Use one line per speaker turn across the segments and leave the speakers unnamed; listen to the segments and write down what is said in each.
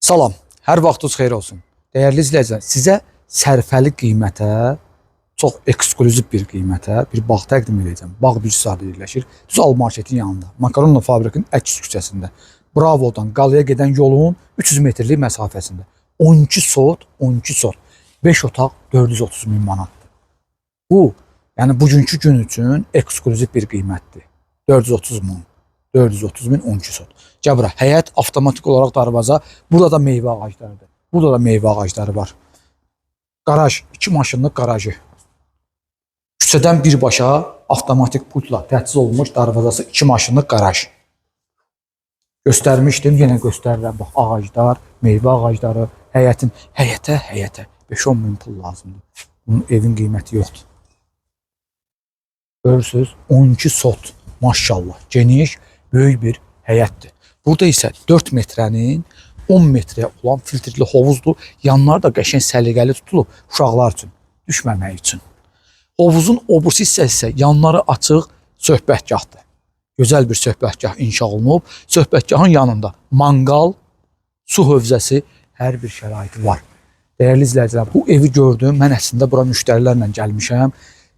Salam, hər vaxtınız xeyir olsun. Dəyərli izləyicilər, sizə sərfəli qiymətə, çox eksklüziv bir qiymətə bir bağ təqdim edəcəm. Bağ bir sadə yerləşir. Düzal marketin yanında, Makaronla fabrikinin əks küçəsində. Bravodan Qalaya gedən yolun 300 metrlik məsafəsində. 12 sot, 12 sot. 5 otaq 430 min manatdır. Bu, yəni bugünkü gün üçün eksklüziv bir qiymətdir. 430 min. 430 min 12 sot. Gəl bura, həyət avtomatik olaraq darvaza. Burada da meyvə ağaclarıdır. Burada da meyvə ağacları var. Garaj, 2 maşınlıq garajı. Küçədən birbaşa avtomatik pultla təchiz olunmuş darvazası 2 maşınlıq garaj. Göstərmişdim, yenə göstərirəm. Bax, ağaclar, meyvə ağacları, həyətə 5-10 min pul lazımdır. Bunun evin qiyməti yoxdur. Görürsünüz, 12 sot. Maşallah, geniş, böyük bir həyətdir. Burada isə 4 metrənin 10 metrəyə olan filtrli hovuzdur. Yanları da qəşəng səliqəli tutulub uşaqlar üçün, düşməmək üçün. Hovuzun obusu hissəsi isə yanları açıq söhbətgahdır. Gözəl bir söhbətgah inşa olunub. Söhbətgahın yanında manqal, su hövzəsi, hər bir şəraiti var. Dəyərli izləyicilər, bu evi gördüm. Mən əslində bura müştərilərlə gəlmişəm.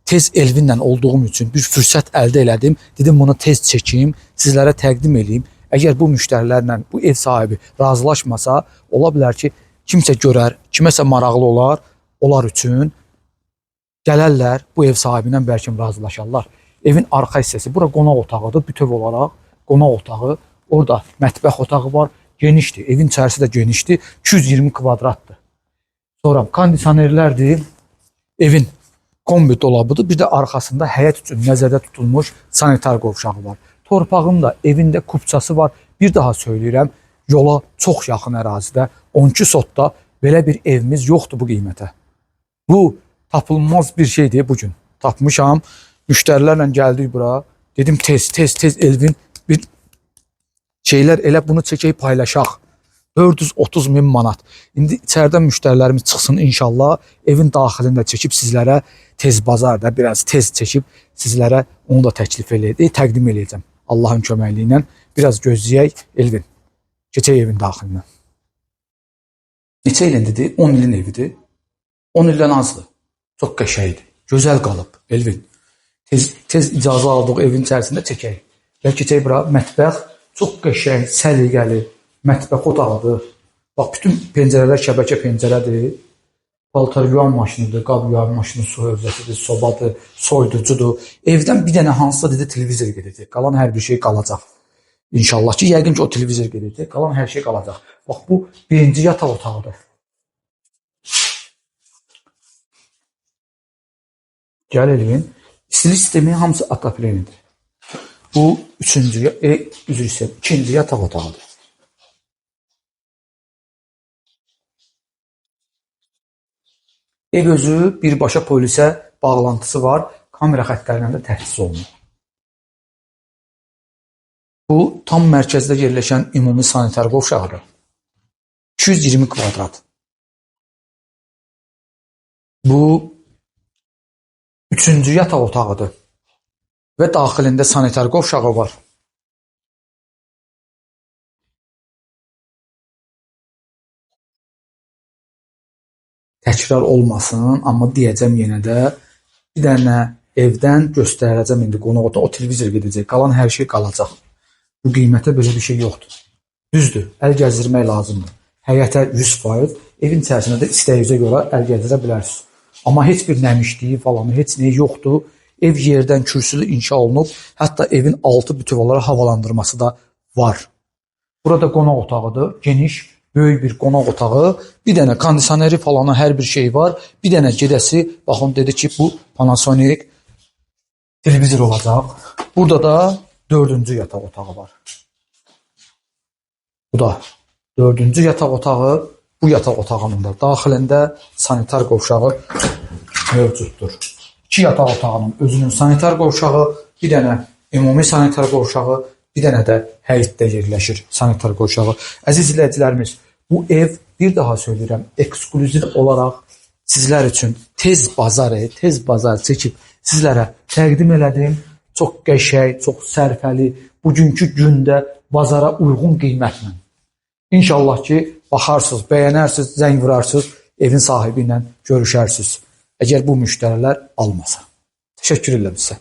Tez Elvinlə olduğum üçün bir fürsət əldə elədim. Dedim bunu tez çəkeyim, sizlərə təqdim edeyim. Əgər bu müştərilərlə bu ev sahibi razılaşmasa, ola bilər ki, kimsə görər, kiməsə maraqlı olar, onlar üçün gələrlər, bu ev sahibi ilə bəlkə razılaşarlar. Evin arxa hissəsi, bura qonaq otağıdır, bütöv olaraq qonaq otağı, orada mətbəx otağı var, genişdir, evin içərisi də genişdir, 220 kvadratdır. Sonra kondisionerlərdir, evin kombi dolabıdır, bir də arxasında həyət üçün nəzərdə tutulmuş sanitar qovşağı var. Torpağın da evində kupçası var. Bir daha söyləyirəm, yola çox yaxın ərazidə 12 sotda belə bir evimiz yoxdur bu qiymətə. Bu tapılmaz bir şeydir bugün. Tapmışam, müştərilərlə gəldik bura. Dedim tez Elvin bir şeylər elə bunu çəkək paylaşaq. 430 min manat. İndi içəridən müştərilərimiz çıxsın inşallah. Evin daxilində çəkib sizlərə tez bazarda biraz tez çəkib sizlərə onu da təklif eləyəcəm, təqdim eləyəcəm. Allahın köməkliyi ilə biraz gözləyək Elvin. Keçək evin daxilinə. Neçə ilindir? 10 ilin evidir. 10 ildən azdır. Çox qəşəngdir. Gözəl qalıb Elvin. Tez icazə aldıq evin içərisində çəkək. Və keçək bura mətbəx çox qəşəng, səliqəli mətbəx otağıdır. Bax, bütün pəncərələr şəbəkə pəncərədir. Paltar yuyan maşınıdır, qab yuyan maşını, su hövzəsidir, sobadır, soyuducudur. Evdən bir dənə hansısa dedi televizor gedəcək. Qalan hər bir şey qalacaq. İnşallah ki, yəqin ki o televizor gedəcək. Qalan hər şey qalacaq. Bax, bu birinci yataq otağıdır. Gəl Elvin. İstilik sistemi hamısı atapilenidir. Bu ikinci yataq otağıdır. Ev özü birbaşa polisə bağlantısı var. Kamera xəttlərindən də təchiz olunur. Bu tam mərkəzdə yerləşən ümumi sanitar qovşağıdır. 220 kvadrat. Bu üçüncü yataq otağıdır. Və daxilində sanitar qovşağı var. Təkrar olmasın, amma deyəcəm yenə də bir dənə evdən göstərəcəm indi qonaq otağı, o televizor gedəcək, qalan hər şey qalacaq. Bu qiymətə belə bir şey yoxdur. Düzdür, əl gəzdirmək lazımdır. Həyətə 100%, evin içərisində də istəyinizə görə əl gəzdirə bilərsiniz. Amma heç bir nəmişliyi falan, heç nə yoxdur. Ev yerdən kürsülü inşa olunub, hətta evin altı bütöv olaraq havalandırması da var. Burada qonaq otağıdır, geniş, böyük bir qonaq otağı, bir dənə kondisioneri falanı hər bir şey var, bir dənə gedəsi, baxın dedi ki, bu Panasonic televizor olacaq. Burada da 4-cü yataq otağı var. Bu da 4-cü yataq otağı, bu yataq otağının da daxilində sanitar qovşağı mövcuddur. 2 yataq otağının özünün sanitar qovşağı, bir dənə ümumi sanitar qovşağı, bir dənə də həyətdə yerləşir sanitar qovşağı. Əziz izləyicilərimiz, bu ev, bir daha söyləyirəm, eksklüziv olaraq sizlər üçün tez bazar çəkib sizlərə təqdim elədim. Çox qəşəng, çox sərfəli, bugünkü gündə bazara uyğun qiymətlə. İnşallah ki, baxarsınız, bəyənərsiniz, zəng vurarsınız, evin sahibi ilə görüşərsiniz. Əgər bu müştərilər almasa. Təşəkkür edirəm sizə.